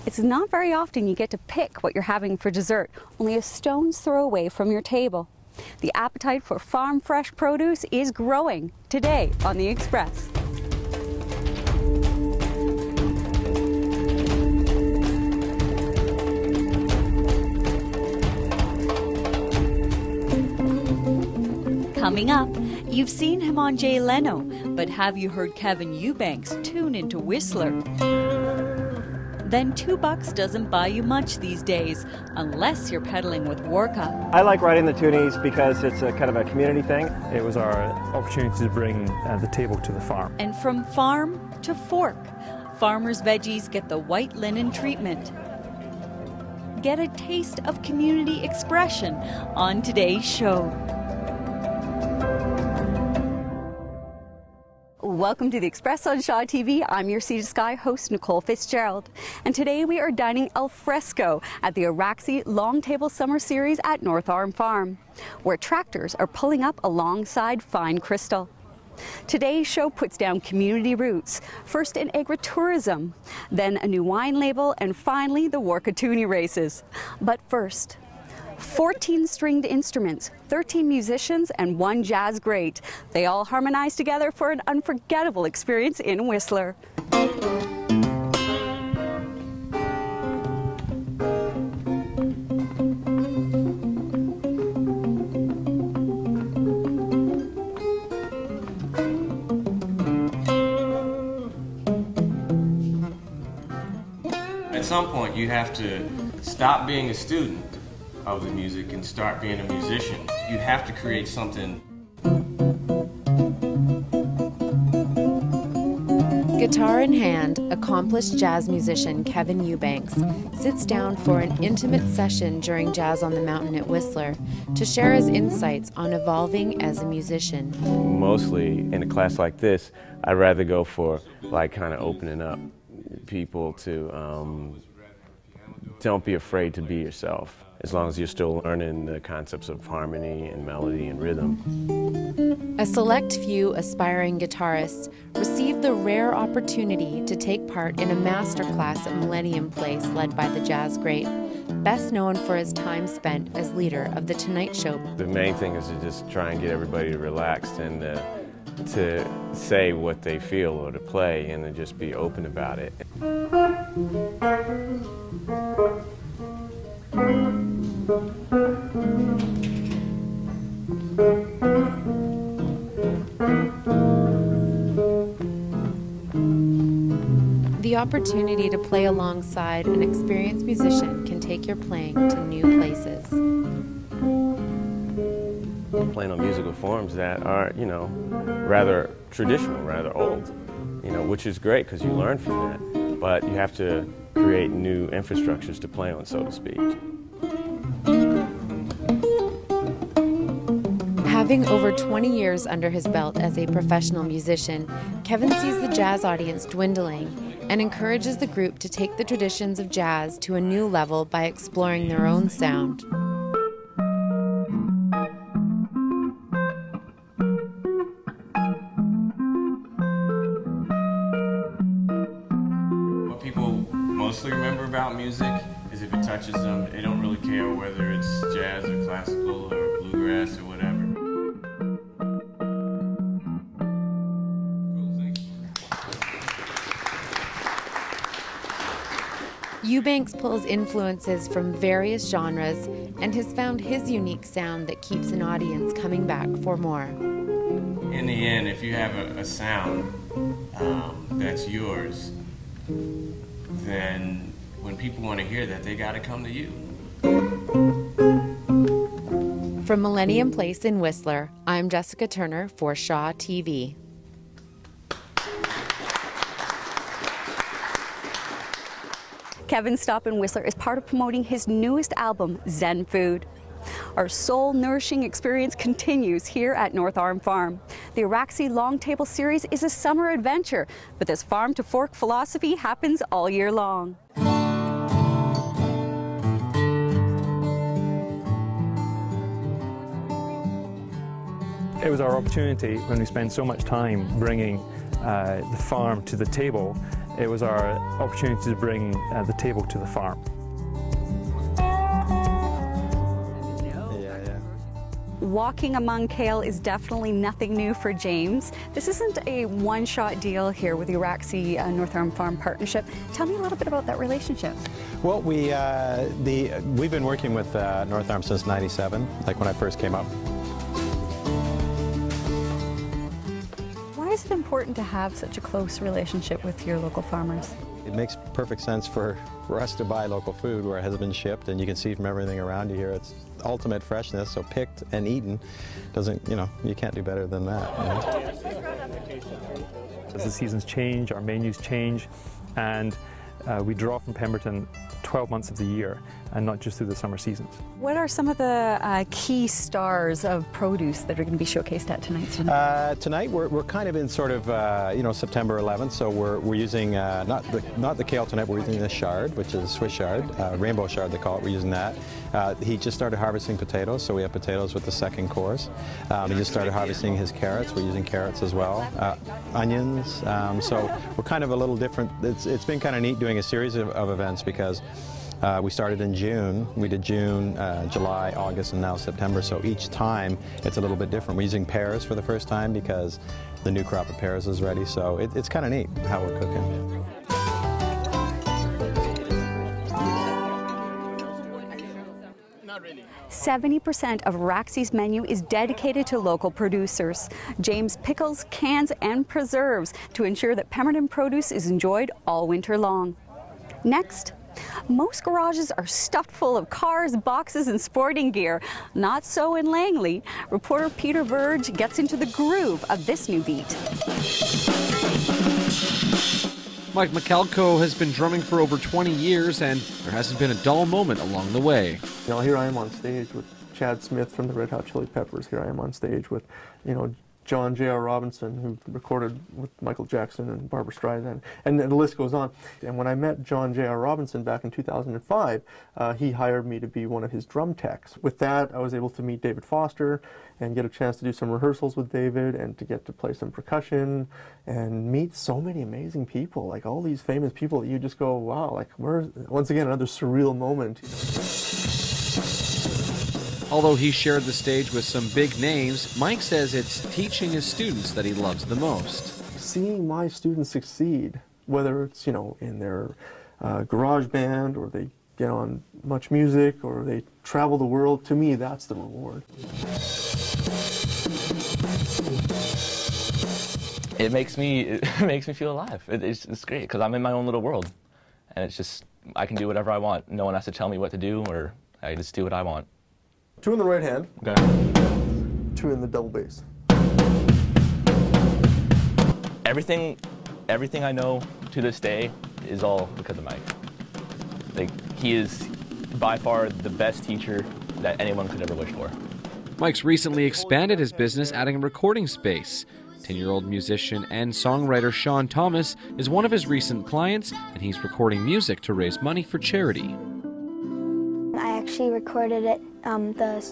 It's not very often you get to pick what you're having for dessert, only a stone's throw away from your table. The appetite for farm fresh produce is growing today on The Express. Coming up, you've seen him on Jay Leno, but have you heard Kevin Eubanks tune into Whistler? Then $2 doesn't buy you much these days, unless you're pedaling with Warka. I like riding the toonies because it's a kind of a community thing. It was our opportunity to bring the table to the farm. And from farm to fork, farmers' veggies get the white linen treatment. Get a taste of community expression on today's show. Welcome to The Express on Shaw TV. I'm your Sea to Sky host, Nicole Fitzgerald. And today we are dining al fresco at the Araxi Longtable Summer Series at North Arm Farm, where tractors are pulling up alongside fine crystal. Today's show puts down community roots, first in agritourism, then a new wine label, and finally the Warka Toonie races. But first, 14 stringed instruments, 13 musicians, and 1 jazz great. They all harmonize together for an unforgettable experience in Whistler. At some point, you have to stop being a student of the music and start being a musician. You have to create something. Guitar in hand, accomplished jazz musician Kevin Eubanks sits down for an intimate session during Jazz on the Mountain at Whistler to share his insights on evolving as a musician. Mostly in a class like this, I'd rather go for like kind of opening up people to don't be afraid to be yourself, as long as you're still learning the concepts of harmony and melody and rhythm. A select few aspiring guitarists received the rare opportunity to take part in a masterclass at Millennium Place led by the jazz great, best known for his time spent as leader of The Tonight Show. The main thing is to just try and get everybody relaxed and to say what they feel or to play and to just be open about it. The opportunity to play alongside an experienced musician can take your playing to new places. Playing on musical forms that are, rather traditional, rather old, which is great because you learn from that. But you have to create new infrastructures to play on, so to speak. Having over 20 years under his belt as a professional musician, Kevin sees the jazz audience dwindling and encourages the group to take the traditions of jazz to a new level by exploring their own sound. What people mostly remember about music is if it touches them. They don't really care whether it's jazz or classical or bluegrass or whatever. Eubanks pulls influences from various genres and has found his unique sound that keeps an audience coming back for more. In the end, if you have a sound that's yours, then when people want to hear that, they got to come to you. From Millennium Place in Whistler, I'm Jessica Turner for Shaw TV. Kevin's stop in Whistler is part of promoting his newest album, Zen Food. Our soul-nourishing experience continues here at North Arm Farm. The Araxi Longtable Series is a summer adventure, but this farm-to-fork philosophy happens all year long. It was our opportunity when we spent so much time bringing the farm to the table It was our opportunity to bring the table to the farm. Walking among kale is definitely nothing new for James. This isn't a one-shot deal here with the Araxi North Arm Farm Partnership. Tell me a little bit about that relationship. Well, we've been working with North Arm since '97, like when I first came up. Why is it important to have such a close relationship with your local farmers? It makes perfect sense for us to buy local food where it has been shipped, and you can see from everything around you here, it's ultimate freshness, so picked and eaten doesn't, you can't do better than that. As the seasons change, our menus change, and we draw from Pemberton 12 months of the year and not just through the summer seasons. What are some of the key stars of produce that are going to be showcased at tonight's dinner? Tonight we're kind of in sort of September 11th, so we're using not the kale tonight. We're using the chard, which is Swiss chard, rainbow chard they call it. We're using that. He just started harvesting potatoes, so we have potatoes with the second course. He just started harvesting his carrots. We're using carrots as well, onions. So we're kind of a little different. It's been kind of neat doing a series of events because we started in June. We did June, July, August, and now September. So each time it's a little bit different. We're using pears for the first time because the new crop of pears is ready. So it's kind of neat how we're cooking. 70% of Araxi's menu is dedicated to local producers. James pickles, cans, and preserves to ensure that Pemberton produce is enjoyed all winter long. Next, most garages are stuffed full of cars, boxes, and sporting gear. Not so in Langley. Reporter Peter Verge gets into the groove of this new beat. Mike McAlco has been drumming for over 20 years, and there hasn't been a dull moment along the way. Here I am on stage with Chad Smith from the Red Hot Chili Peppers. Here I am on stage with, John J.R. Robinson, who recorded with Michael Jackson and Barbra Streisand, and the list goes on. And when I met John J.R. Robinson back in 2005, he hired me to be one of his drum techs. With that, I was able to meet David Foster and get a chance to do some rehearsals with David and to get to play some percussion and meet so many amazing people, like all these famous people that you just go, wow, like once again, another surreal moment. Although he shared the stage with some big names, Mike says it's teaching his students that he loves the most. Seeing my students succeed, whether it's, in their garage band or they get on Much Music or they travel the world, to me, that's the reward. It makes me feel alive. It's great because I'm in my own little world, and it's just I can do whatever I want. No one has to tell me what to do, or I just do what I want. 2 in the right hand. Okay. 2 in the double bass. Everything I know to this day is all because of Mike. Like, he is by far the best teacher that anyone could ever wish for. Mike's recently expanded his business, adding a recording space. 10-year-old musician and songwriter Sean Thomas is one of his recent clients, and he's recording music to raise money for charity. I actually recorded it, the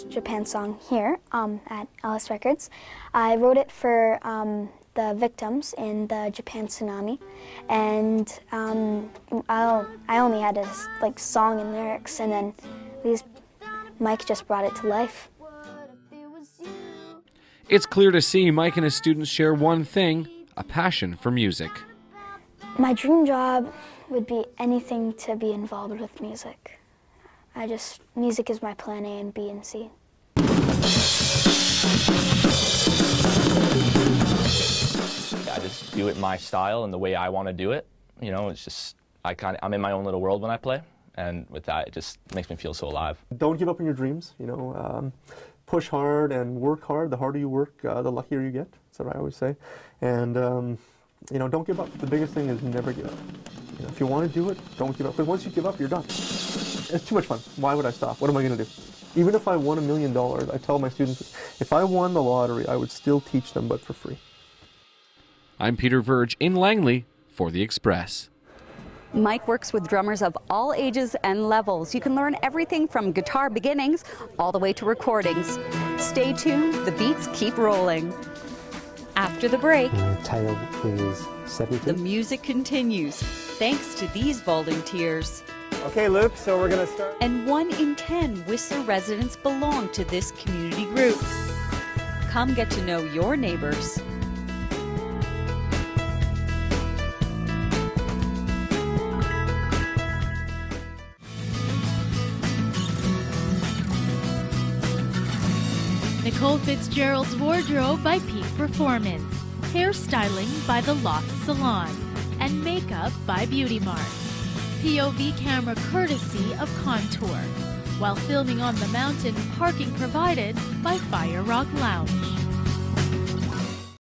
Japan song here at Alice Records. I wrote it for the victims in the Japan tsunami, and I only had a song and lyrics, and then Mike just brought it to life. It's clear to see Mike and his students share one thing, a passion for music. My dream job would be anything to be involved with music. Music is my plan A and B and C. I just do it my style and the way I want to do it. It's just, I'm in my own little world when I play, and with that, it just makes me feel so alive. Don't give up on your dreams, push hard and work hard. The harder you work, the luckier you get. That's what I always say. And, don't give up. The biggest thing is never give up. If you want to do it, don't give up. Because once you give up, you're done. It's too much fun. Why would I stop? What am I going to do? Even if I won $1 million, I tell my students, if I won the lottery, I would still teach them, but for free. I'm Peter Verge in Langley for The Express. Mike works with drummers of all ages and levels. You can learn everything from guitar beginnings all the way to recordings. Stay tuned, the beats keep rolling. After the break, The title is 70. the music continues, thanks to these volunteers. Okay, Luke, so we're going to start. And 1 in 10 Whistler residents belong to this community group. Come get to know your neighbors. Nicole Fitzgerald's wardrobe by Peak Performance, hairstyling by The Loft Salon, and makeup by Beauty Mart. POV camera courtesy of Contour. While filming on the mountain, parking provided by Fire Rock Lounge.